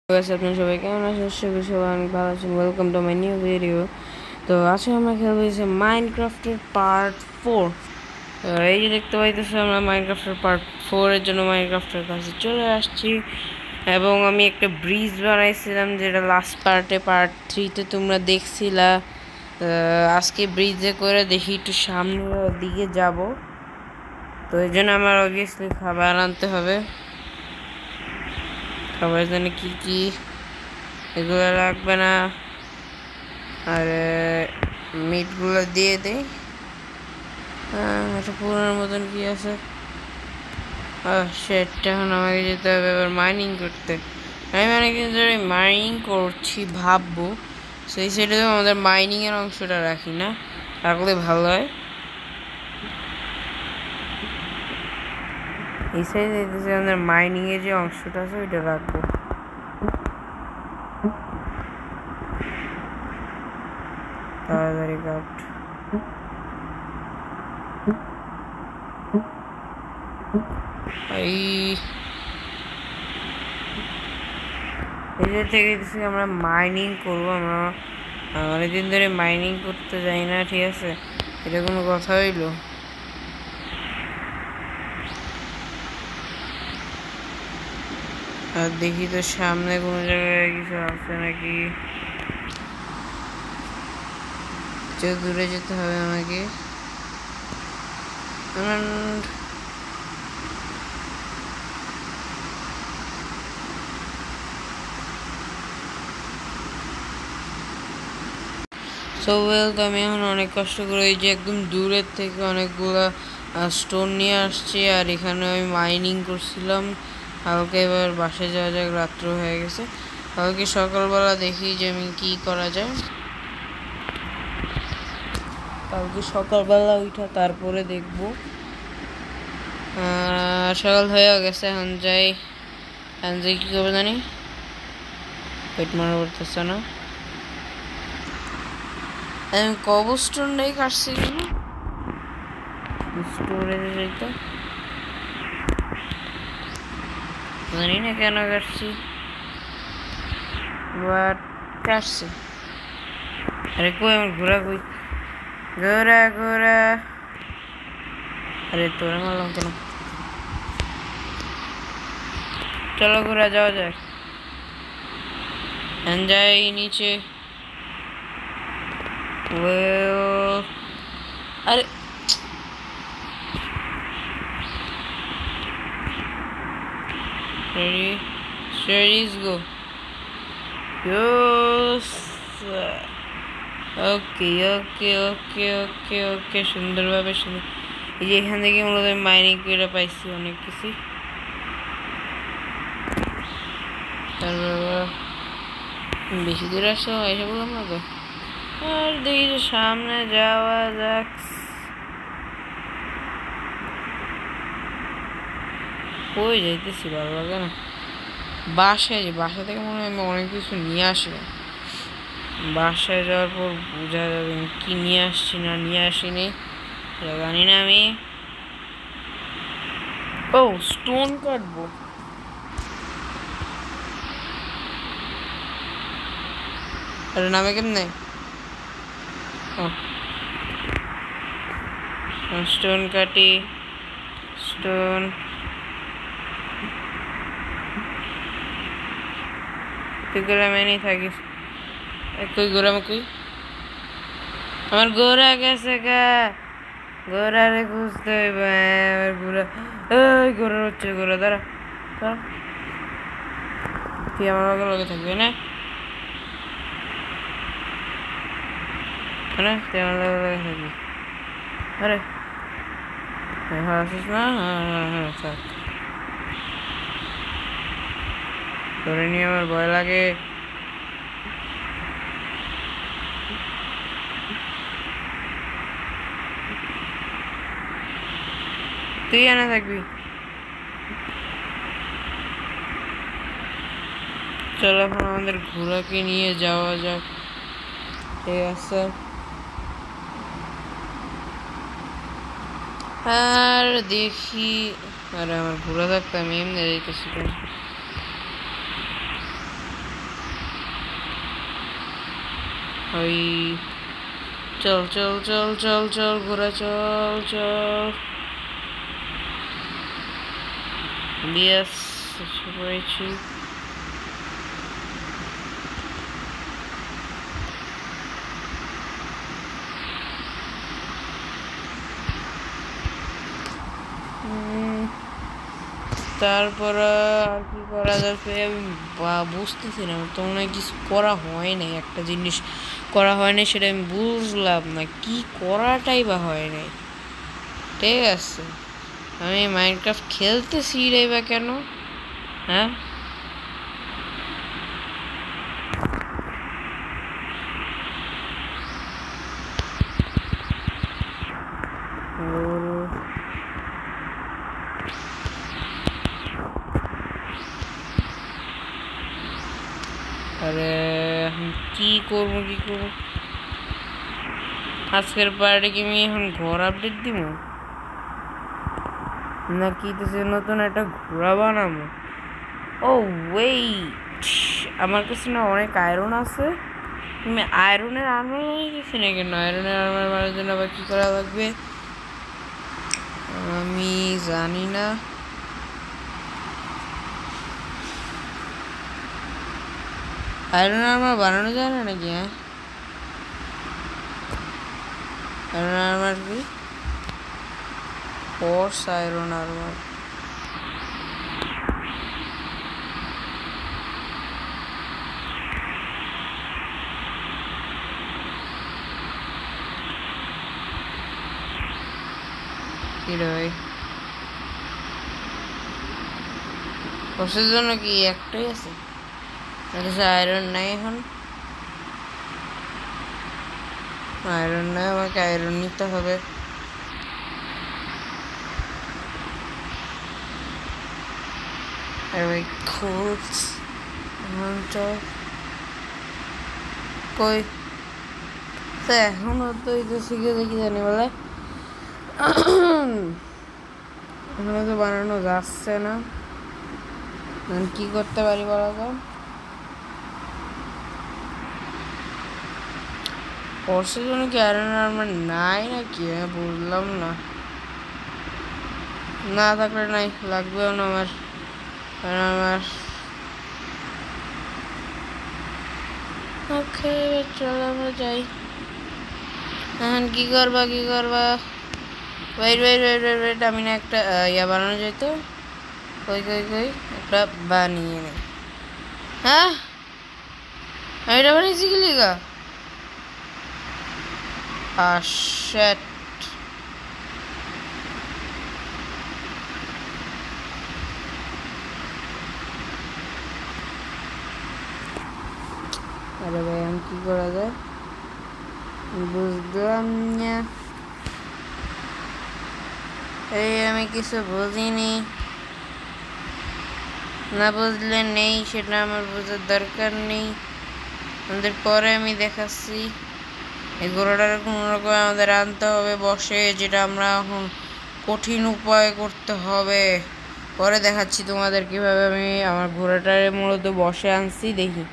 guys, আপনারা সবাই কেমন আছেন? সবাই অনেক ভালো আছেন। Welcome to my new video. তো আজকে আমরা খেলবো হচ্ছে মাইনক্রাফটের পার্ট 4। এই যে দেখতে পাইতেছি আমরা মাইনক্রাফটের পার্ট 4 এর জন্য মাইনক্রাফটের কাছে চলে আসছি এবং আমি একটা ব্রিজ বানাইছিলাম যেটা লাস্ট পার্ট 3-তে তোমরা দেখছিলা। আজকে ব্রিজে করে দেখি একটু সামনের দিকে যাব, তো এই জন্য আমার অবভিয়াসলি খাবার আনতে হবে। খাবার জন্য কি কি এগুলো লাগবে না, আর মিটগুলো দিয়ে দেই। এটা পুরোনোর মতন কি আছে, সেটা এখন আমাকে যেতে হবে এবার মাইনিং করতে। আমি অনেকদিন ধরে মাইনিং করছি, ভাববো সেই সাইডে তো আমাদের মাইনিংয়ের অংশটা রাখি না, রাখলে ভালো হয়। এই সাইডে দেখতেছি আমাদের মাইনিংয়ের যে অংশটা আছে ওইটা রাখবো। তাড়াতাড়ি কাট। এই থেকে আমরা মাইনিং করবো। আমরা অনেকদিন ধরে মাইনিং করতে যাই না, ঠিক আছে? এটা কোনো কথা হইলো? আর দেখি তো সামনে কোনো জায়গায় কিছু আছে নাকি। দূরে যেতে হবে আমাকে। তো আমি এখন অনেক কষ্ট করে এই যে একদম দূরের থেকে অনেকগুলা স্টোন নিয়ে আসছি, আর এখানে আমি মাইনিং করছিলাম। কালকে এবার বাসায় যাওয়া যাক, রাত্র হয়ে গেছে। কালকে সকালবেলা দেখি যে আমি কি করা যায়। কালকে সকালবেলা উঠা তারপরে দেখবো। সকাল হয়ে গেছে, এখন যাই। কি করবো জানি, পেট মারা করতেছে না। আমি কবস্টোনটাই কাটছি কেন, স্টোরেজে যাইতো জানি না কেন কাটছি, বাট কাটছি। আরে কই আমার ঘোরা, কই ঘোরা ঘোরা? আরে তোরা মারলাম কেন? চলো ঘোরা যাওয়া যাক, যাই নিচে। আরে let's go. Yes. ওকে ওকে ওকে ওকে ওকে সুন্দরভাবে সুন্দর। এই যে এখান থেকে মূলত মাইনিং করে পাইছি অনেক কিছু। তারপর বেশি দূর আসো এসে বললাম না তো। আর দেখি যে সামনে যাওয়া যাক। কই যাইতেছি ভালো লাগে না। বাসা থেকে মনে হয় আমি অনেক কিছু নিয়ে আসি। বাসায় যাওয়ার পর বোঝা যাবে কি নিয়ে আসছি না নিয়ে আসিনি, জানি না আমি। ও স্টোন কাটবো, আরে নামে কেমনে? স্টোন কাটি, স্টোন। তুই গ্রামে থাকিস, কই গোরাম কই? আমার গোরা গেছে গা, গোরারে খুঁজতে হইবে। আমার গোরা, ওই গোরা হচ্ছে গোরা। দাঁড়া, তুই আমার লগে লগে থাকবি না? তুই আমার লগে লগে থাকবি। আরে হ্যাঁ আসিস না? হ্যাঁ থাক। ধরে নিয়ে আমার ভয় লাগে। তুই এনে থাকবি। চল এখন আমাদের ঘোড়াকে নিয়ে যাওয়া যাক, ঠিক আছে? আর দেখি, আরে আমার ঘোড়া থাকতে আমি এমনি যাইতেছি। ওই চল চল চল চল চল ঘোরা চল চল বিএস পড়েছি। তারপর আর কি করা যাবে আমি বুঝতেছি না। তোমরা কিছু করা হয় নাই, একটা জিনিস করা হয় নাই সেটা আমি বুঝলাম না, কি করাটাই বা হয় নাই। ঠিক আছে, আমি মাইনক্রাফট খেলতেছি রে বা কেন? হ্যাঁ আরে কি করবো কি করবো? আজকের পার্টি কি আমি এখন ঘর আপডেট দিব নাকি নতুন একটা ঘোড়া বানাবো? ও ওয়েট, আমার কাছে না অনেক আয়রন আছে। তুমি আয়রনের আর্মার বানিয়ে গেছি না কেন? আয়রনের আর্মার বানানোর জন্য আবার কি করা লাগবে আমি জানি না। আয়রন আর্মার বানানো যায় না নাকি? হ্যাঁ, আয়রন আর্মার কি? Force iron armour. কি রে ভাই, ফোর্সের জন্য কি একটাই আছে? আয়রন নাই এখন, আয়রন নাই, আমাকে আয়রন নিতে হবে। আরে ভাই খোঁজ কই এখনো তো এই তো শিখে দেখি জানি বলে এখনো তো বানানো যাচ্ছে না। কি করতে পারি বলো তো? ফোর্সের জন্য কি আয়রন আর্মার নাই নাকি? বুঝলাম না, না থাকলে নাই, লাগবেও না আমার। ওকে চলো আমরা যাই। এখন কি করবা কি করবা? Wait wait wait wait wait, আমি না একটা ইয়া বানানো যেত। কই কই কই, একটা বানিয়ে নে। হ্যাঁ, আমি এটা বানিয়েছি কি লিগা? শিট, আরে ভাই আমি কি করা যায় বুঝলাম না। এই আমি কিছু বুঝিনি, না বুঝলে নেই, সেটা আমার বোঝার দরকার নেই। আমাদের পরে আমি দেখাচ্ছি। এই ঘোড়াটার কোনো রকম আমাদের আনতে হবে বসে, যেটা আমরা এখন কঠিন উপায় করতে হবে। পরে দেখাচ্ছি তোমাদের কিভাবে আমি আমার ঘোড়াটারে মূলত বসে আনছি। দেখি